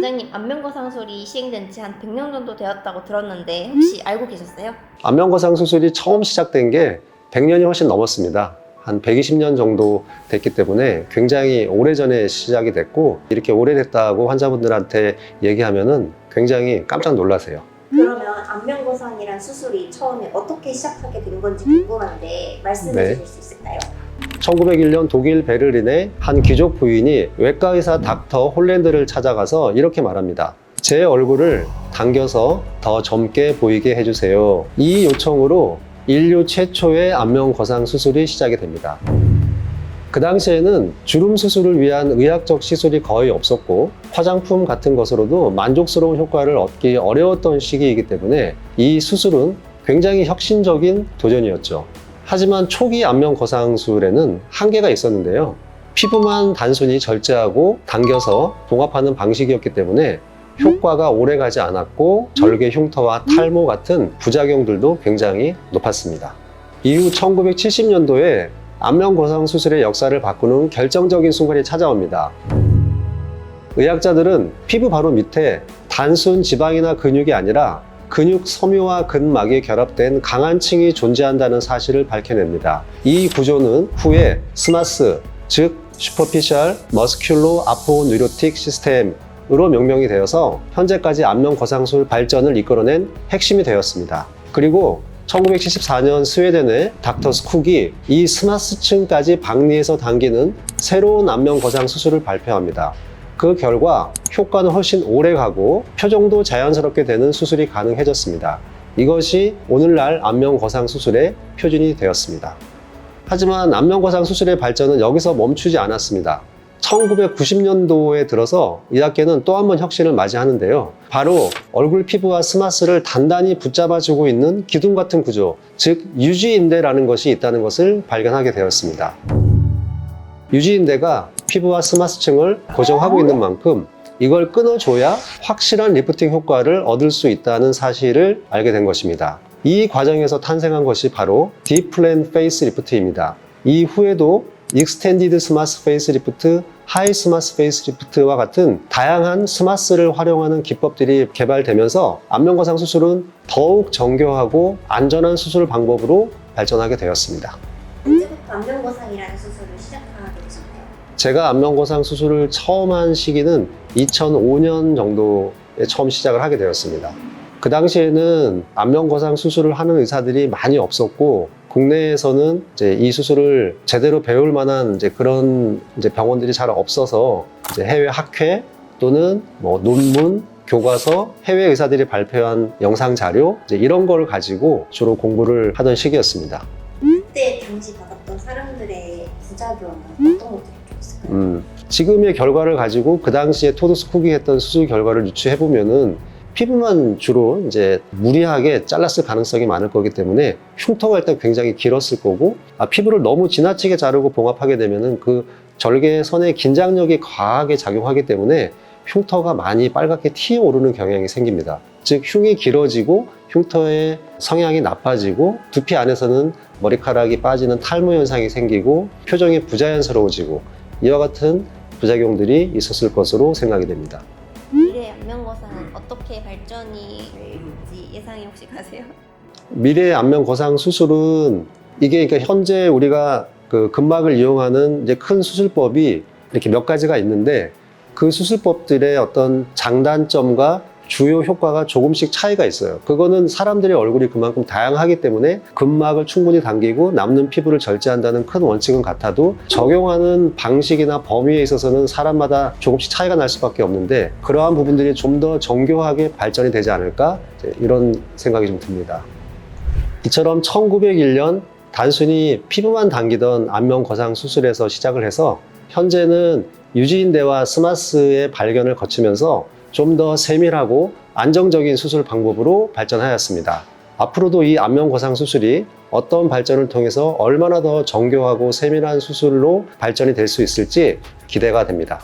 원장님, 안면거상 수술이 시행된 지 한 100년 정도 되었다고 들었는데 혹시 알고 계셨어요? 안면거상 수술이 처음 시작된 게 100년이 훨씬 넘었습니다. 한 120년 정도 됐기 때문에 굉장히 오래전에 시작이 됐고, 이렇게 오래됐다고 환자분들한테 얘기하면은 굉장히 깜짝 놀라세요. 그러면 안면거상이란 수술이 처음에 어떻게 시작하게 된 건지 궁금한데 말씀해 네. 주실 수 있을까요? 1901년 독일 베를린의 한 귀족 부인이 외과의사 닥터 홀랜드를 찾아가서 이렇게 말합니다. 제 얼굴을 당겨서 더 젊게 보이게 해주세요. 이 요청으로 인류 최초의 안면거상 수술이 시작이 됩니다. 그 당시에는 주름 수술을 위한 의학적 시술이 거의 없었고, 화장품 같은 것으로도 만족스러운 효과를 얻기 어려웠던 시기이기 때문에 이 수술은 굉장히 혁신적인 도전이었죠. 하지만 초기 안면거상술에는 한계가 있었는데요. 피부만 단순히 절제하고 당겨서 봉합하는 방식이었기 때문에 효과가 오래가지 않았고, 절개 흉터와 탈모 같은 부작용들도 굉장히 높았습니다. 이후 1970년도에 안면거상 수술의 역사를 바꾸는 결정적인 순간이 찾아옵니다. 의학자들은 피부 바로 밑에 단순 지방이나 근육이 아니라 근육 섬유와 근막이 결합된 강한 층이 존재한다는 사실을 밝혀냅니다. 이 구조는 후에 스마스, 즉 슈퍼피셜 머스큘로 아포뉴로틱 시스템으로 명명이 되어서 현재까지 안면거상술 발전을 이끌어낸 핵심이 되었습니다. 그리고 1974년 스웨덴의 닥터 스쿡이 이 스마스층까지 박리해서 당기는 새로운 안면거상 수술을 발표합니다. 그 결과 효과는 훨씬 오래 가고 표정도 자연스럽게 되는 수술이 가능해졌습니다. 이것이 오늘날 안면거상 수술의 표준이 되었습니다. 하지만 안면거상 수술의 발전은 여기서 멈추지 않았습니다. 1990년도에 들어서 의학계는 또 한 번 혁신을 맞이하는데요. 바로 얼굴 피부와 스마스를 단단히 붙잡아주고 있는 기둥 같은 구조, 즉 유지인대라는 것이 있다는 것을 발견하게 되었습니다. 유지인대가 피부와 스마스층을 고정하고 있는 만큼 이걸 끊어줘야 확실한 리프팅 효과를 얻을 수 있다는 사실을 알게 된 것입니다. 이 과정에서 탄생한 것이 바로 딥플랜 페이스 리프트입니다. 이후에도 익스텐디드 스마스 페이스 리프트, 하이 스마스 페이스 리프트와 같은 다양한 스마스를 활용하는 기법들이 개발되면서 안면거상 수술은 더욱 정교하고 안전한 수술 방법으로 발전하게 되었습니다. 언제부터 안면거상이라는 수술을 시작하게 되셨나요? 제가 안면거상 수술을 처음 한 시기는 2005년 정도에 처음 시작을 하게 되었습니다. 그 당시에는 안면거상 수술을 하는 의사들이 많이 없었고, 국내에서는 이제 이 수술을 제대로 배울 만한 그런 병원들이 잘 없어서 해외 학회 또는 논문, 교과서, 해외 의사들이 발표한 영상 자료 이런 걸 가지고 주로 공부를 하던 시기였습니다. 그때 당시 받았던 사람들의 부작용은 어떤 것들이 좀 있을까요? 지금의 결과를 가지고 그 당시에 토드 스쿡이 했던 수술 결과를 유추해 보면은 피부만 주로 무리하게 잘랐을 가능성이 많을 거기 때문에 흉터가 일단 굉장히 길었을 거고, 피부를 너무 지나치게 자르고 봉합하게 되면은 그 절개선의 긴장력이 과하게 작용하기 때문에 흉터가 많이 빨갛게 튀어오르는 경향이 생깁니다. 즉 흉이 길어지고 흉터의 성향이 나빠지고 두피 안에서는 머리카락이 빠지는 탈모 현상이 생기고 표정이 부자연스러워지고 이와 같은 부작용들이 있었을 것으로 생각이 됩니다. 미래 안면거상은 어떻게 발전이 될지 예상이 혹시 가세요? 미래의 안면거상 수술은 이게 그러니까 현재 우리가 그 근막을 이용하는 큰 수술법이 이렇게 몇 가지가 있는데, 그 수술법들의 어떤 장단점과 주요 효과가 조금씩 차이가 있어요. 그거는 사람들의 얼굴이 그만큼 다양하기 때문에 근막을 충분히 당기고 남는 피부를 절제한다는 큰 원칙은 같아도 적용하는 방식이나 범위에 있어서는 사람마다 조금씩 차이가 날 수밖에 없는데, 그러한 부분들이 좀 더 정교하게 발전이 되지 않을까, 이런 생각이 좀 듭니다. 이처럼 1901년 단순히 피부만 당기던 안면거상 수술에서 시작을 해서 현재는 유지인대와 스마스의 발견을 거치면서 좀 더 세밀하고 안정적인 수술 방법으로 발전하였습니다. 앞으로도 이 안면거상 수술이 어떤 발전을 통해서 얼마나 더 정교하고 세밀한 수술로 발전이 될 수 있을지 기대가 됩니다.